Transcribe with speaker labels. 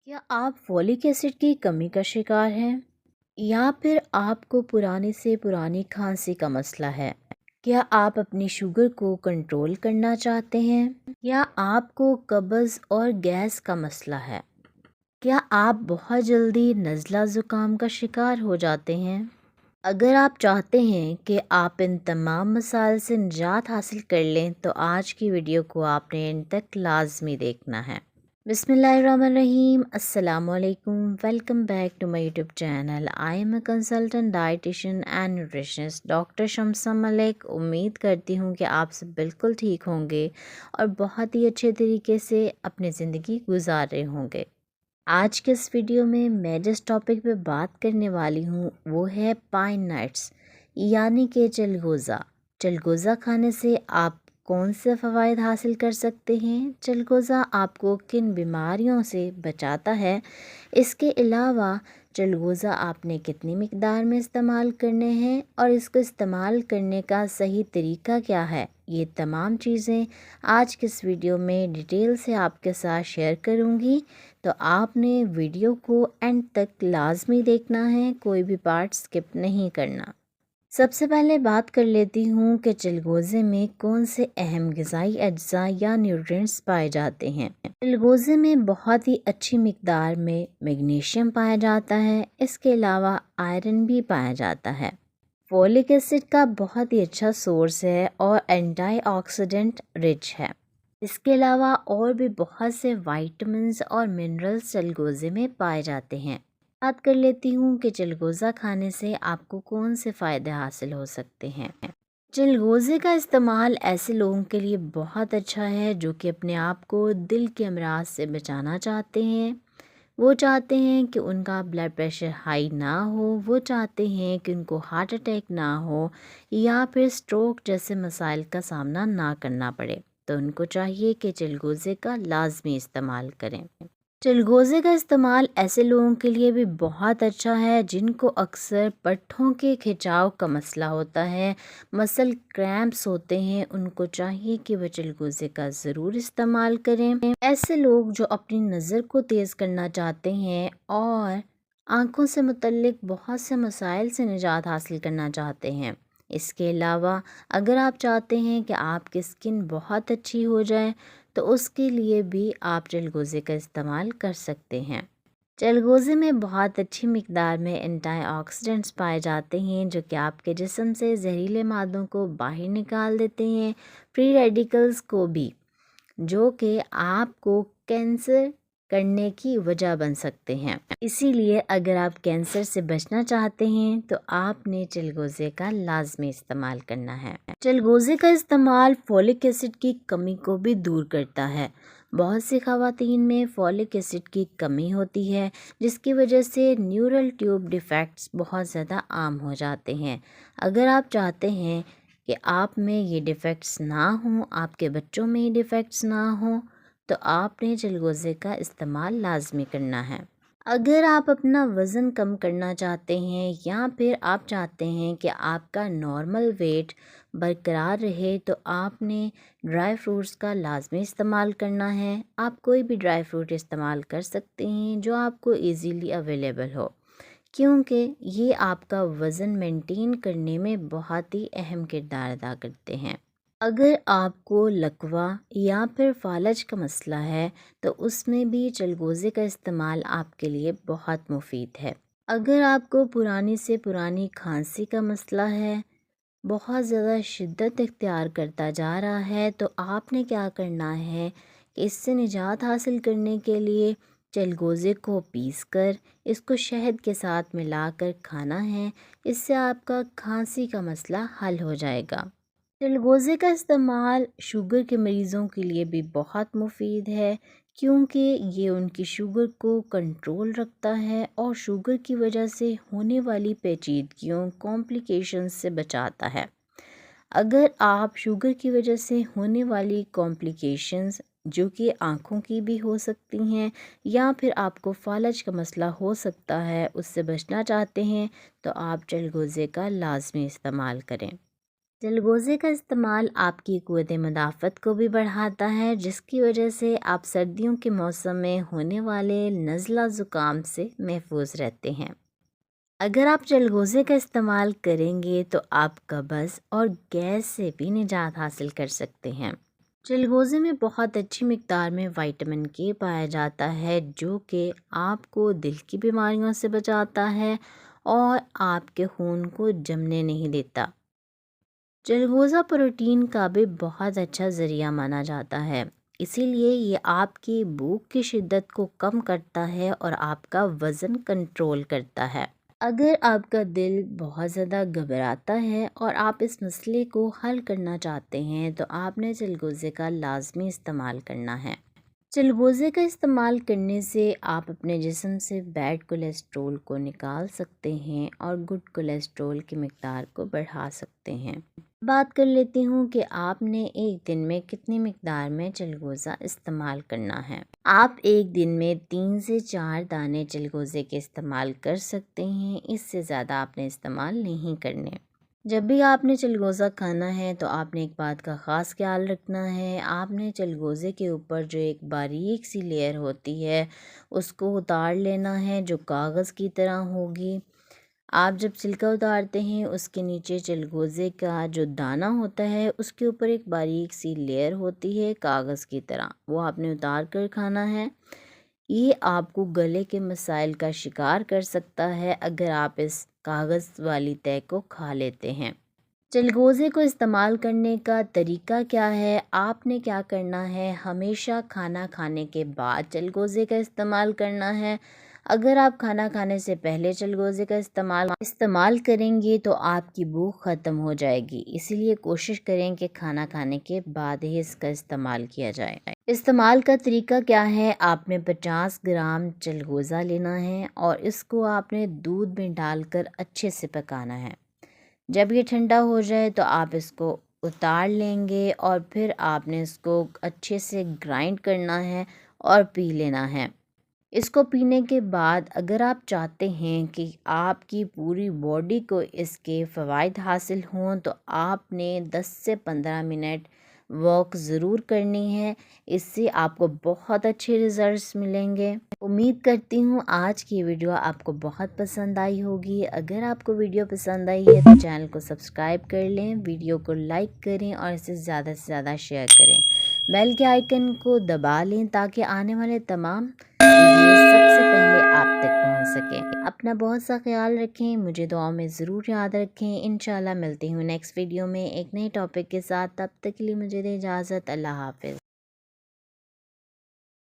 Speaker 1: क्या आप folic acid की कमी का शिकार हैं या फिर आपको पुरानी से पुरानी खांसी का मसला है? क्या आप अपनी शुगर को कंट्रोल करना चाहते हैं या आपको कब्ज़ और गैस का मसला है? क्या आप बहुत जल्दी नज़ला ज़ुकाम का शिकार हो जाते हैं? अगर आप चाहते हैं कि आप इन तमाम मसाइल से निजात हासिल कर लें तो आज की वीडियो को आपने एंड तक लाजमी देखना है। बिस्मिल्लाहिर्रहमानिर्रहीम, अस्सलामुअलैकुम, welcome back to my YouTube channel. I am a consultant dietitian and nutritionist doctor Shamsa Malik. उम्मीद करती हूँ कि आप सब बिल्कुल ठीक होंगे और बहुत ही अच्छे तरीके से अपनी ज़िंदगी गुजार रहे होंगे। आज के इस वीडियो में मैं जिस टॉपिक पे बात करने वाली हूँ वो है पाइन नट्स यानी कि चलगोज़ा। चलगोज़ा खाने से आप कौन से फ़वाइद हासिल कर सकते हैं? चलगोज़ा आपको किन बीमारियों से बचाता है? इसके अलावा चलगोज़ा आपने कितनी मिकदार में इस्तेमाल करने हैं और इसको इस्तेमाल करने का सही तरीका क्या है? ये तमाम चीज़ें आज के इस वीडियो में डिटेल से आपके साथ शेयर करूँगी, तो आपने वीडियो को एंड तक लाजमी देखना है, कोई भी पार्ट स्किप नहीं करना। सबसे पहले बात कर लेती हूँ कि चलगोज़े में कौन से अहम ग़िज़ाई अज्जा या न्यूट्रिएंट्स पाए जाते हैं। चलगोज़े में बहुत ही अच्छी मिकदार में मैग्नीशियम पाया जाता है, इसके अलावा आयरन भी पाया जाता है। फॉलिक एसिड का बहुत ही अच्छा सोर्स है और एंटीऑक्सीडेंट रिच है। इसके अलावा और भी बहुत से विटामिन्स और मिनरल्स चलगोज़े में पाए जाते हैं। बात कर लेती हूँ कि चलगोज़ा खाने से आपको कौन से फ़ायदे हासिल हो सकते हैं। चलगोज़े का इस्तेमाल ऐसे लोगों के लिए बहुत अच्छा है जो कि अपने आप को दिल के अमराज से बचाना चाहते हैं। वो चाहते हैं कि उनका ब्लड प्रेशर हाई ना हो, वो चाहते हैं कि उनको हार्ट अटैक ना हो या फिर स्ट्रोक जैसे मसाइल का सामना ना करना पड़े, तो उनको चाहिए कि चलगोज़े का लाजमी इस्तेमाल करें। चलगोज़े का इस्तेमाल ऐसे लोगों के लिए भी बहुत अच्छा है जिनको अक्सर पट्ठों के खिंचाव का मसला होता है, मसल क्रैम्प्स होते हैं। उनको चाहिए कि वह चलगोज़े का ज़रूर इस्तेमाल करें। ऐसे लोग जो अपनी नज़र को तेज़ करना चाहते हैं और आँखों से मुतल्लिक बहुत से मसाइल से निजात हासिल करना चाहते हैं। इसके अलावा अगर आप चाहते हैं कि आपकी स्किन बहुत अच्छी हो जाए तो उसके लिए भी आप चलगोज़े का इस्तेमाल कर सकते हैं। चलगोज़े में बहुत अच्छी मिकदार में एंटीऑक्सीडेंट्स पाए जाते हैं जो कि आपके जिस्म से जहरीले मादों को बाहर निकाल देते हैं, फ्री रेडिकल्स को भी, जो कि आपको कैंसर करने की वजह बन सकते हैं। इसीलिए अगर आप कैंसर से बचना चाहते हैं तो आपने चलगोज़े का लाजमी इस्तेमाल करना है। चलगोज़े का इस्तेमाल फॉलिक एसिड की कमी को भी दूर करता है। बहुत सी ख़वातीन में फॉलिक एसिड की कमी होती है जिसकी वजह से न्यूरल ट्यूब डिफेक्ट्स बहुत ज़्यादा आम हो जाते हैं। अगर आप चाहते हैं कि आप में ये डिफ़ेक्ट्स ना हों, आपके बच्चों में ये डिफ़ेक्ट्स ना हों, तो आपने चलगोज़े का इस्तेमाल लाजमी करना है। अगर आप अपना वज़न कम करना चाहते हैं या फिर आप चाहते हैं कि आपका नॉर्मल वेट बरकरार रहे तो आपने ड्राई फ्रूट्स का लाजमी इस्तेमाल करना है। आप कोई भी ड्राई फ्रूट इस्तेमाल कर सकते हैं जो आपको इजीली अवेलेबल हो, क्योंकि ये आपका वज़न मेंटेन करने में बहुत ही अहम किरदार अदा करते हैं। अगर आपको लकवा या फिर फालज का मसला है तो उसमें भी चलगोज़े का इस्तेमाल आपके लिए बहुत मुफीद है। अगर आपको पुरानी से पुरानी खांसी का मसला है, बहुत ज़्यादा शिद्दत इख्तियार करता जा रहा है, तो आपने क्या करना है कि इससे निजात हासिल करने के लिए चलगोज़े को पीस कर इसको शहद के साथ मिलाकर खाना है। इससे आपका खांसी का मसला हल हो जाएगा। चलगोज़े का इस्तेमाल शुगर के मरीज़ों के लिए भी बहुत मुफीद है, क्योंकि ये उनकी शुगर को कंट्रोल रखता है और शुगर की वजह से होने वाली पेचीदगियों कॉम्प्लिकेशंस से बचाता है। अगर आप शुगर की वजह से होने वाली कॉम्प्लिकेशंस जो कि आँखों की भी हो सकती हैं या फिर आपको फालज का मसला हो सकता है, उससे बचना चाहते हैं, तो आप चलगोज़े का लाजमी इस्तेमाल करें। چلغوزے کا استعمال آپ کی قوت مدافعت کو بھی بڑھاتا ہے، جس کی وجہ سے آپ سردیوں کے موسم میں ہونے والے نزلہ زکام سے محفوظ رہتے ہیں۔ اگر آپ چلغوزے کا استعمال کریں گے تو آپ قبض اور گیس سے بھی نجات حاصل کر سکتے ہیں۔ چلغوزے میں بہت اچھی مقدار میں وٹامن کے پایا جاتا ہے، جو کہ آپ کو دل کی بیماریوں سے بچاتا ہے اور آپ کے خون کو جمنے نہیں دیتا۔ چلغوزہ پروٹین کا بھی بہت اچھا ذریعہ مانا جاتا ہے، اسی لیے یہ آپ کی بھوک کی شدت کو کم کرتا ہے اور آپ کا وزن کنٹرول کرتا ہے۔ اگر آپ کا دل بہت زیادہ گھبراتا ہے اور آپ اس مسئلے کو حل کرنا چاہتے ہیں تو آپ نے چلغوزے کا لازمی استعمال کرنا ہے۔ چلغوزے کا استعمال کرنے سے آپ اپنے جسم سے بیڈ کولیسٹرول کو نکال سکتے ہیں اور گڈ کولیسٹرول کی مقدار کو بڑھا سکتے ہیں۔ بات کر لیتی ہوں کہ آپ نے ایک دن میں کتنی مقدار میں چلغوزہ استعمال کرنا ہے۔ آپ ایک دن میں 3 سے 4 دانے چلغوزے کے استعمال کر سکتے ہیں، اس سے زیادہ آپ نے استعمال نہیں کرنے۔ جب بھی آپ نے چلغوزہ کھانا ہے تو آپ نے ایک بات کا خاص خیال رکھنا ہے، آپ نے چلغوزے کے اوپر جو ایک باریک سی لیئر ہوتی ہے اس کو اتار لینا ہے، جو کاغذ کی طرح ہوگی۔ آپ جب چھلکا اتارتے ہیں اس کے نیچے چلغوزے کا جو دانہ ہوتا ہے اس کے اوپر ایک باریک سی لیئر ہوتی ہے کاغذ کی طرح، وہ آپ نے اتار کر کھانا ہے۔ یہ آپ کو گلے کے مسائل کا شکار کر سکتا ہے اگر آپ اس کاغذ والی تہہ کو کھا لیتے ہیں۔ چلغوزے کو استعمال کرنے کا طریقہ کیا ہے؟ آپ نے کیا کرنا ہے، ہمیشہ کھانا کھانے کے بعد چلغوزے کا استعمال کرنا ہے۔ اگر آپ کھانا کھانے سے پہلے چلغوزے کا استعمال کریں گے تو آپ کی بھوک ختم ہو جائے گی، اسی لیے کوشش کریں کہ کھانا کھانے کے بعد ہی اس کا استعمال کیا جائے۔ استعمال کا طریقہ کیا ہے؟ آپ نے 50 گرام چلغوزہ لینا ہے اور اس کو آپ نے دودھ میں ڈال کر اچھے سے پکانا ہے۔ جب یہ ٹھنڈا ہو جائے تو آپ اس کو اتار لیں گے اور پھر آپ نے اس کو اچھے سے گرائنڈ کرنا ہے اور پی لینا ہے۔ اس کو پینے کے بعد اگر آپ چاہتے ہیں کہ آپ کی پوری باڈی کو اس کے فوائد حاصل ہوں تو آپ نے 10 سے 15 منٹ واک ضرور کرنی ہے، اس سے آپ کو بہت اچھے ریزلٹس ملیں گے۔ امید کرتی ہوں آج کی ویڈیو آپ کو بہت پسند آئی ہوگی۔ اگر آپ کو ویڈیو پسند آئی ہے تو چینل کو سبسکرائب کر لیں، ویڈیو کو لائک کریں اور اسے زیادہ سے زیادہ شیئر کریں۔ بیل کے آئیکن کو دبا لیں تاکہ آنے والے تمام ویڈیوز سب سے پہلے آپ تک پہنچ سکیں۔ اپنا بہت سا خیال رکھیں، مجھے دعاؤں میں ضرور یاد رکھیں۔ انشاءاللہ ملتی ہوں نیکسٹ ویڈیو میں ایک نئے ٹاپک کے ساتھ، تب تک کے لیے مجھے دے اجازت۔ اللہ حافظ۔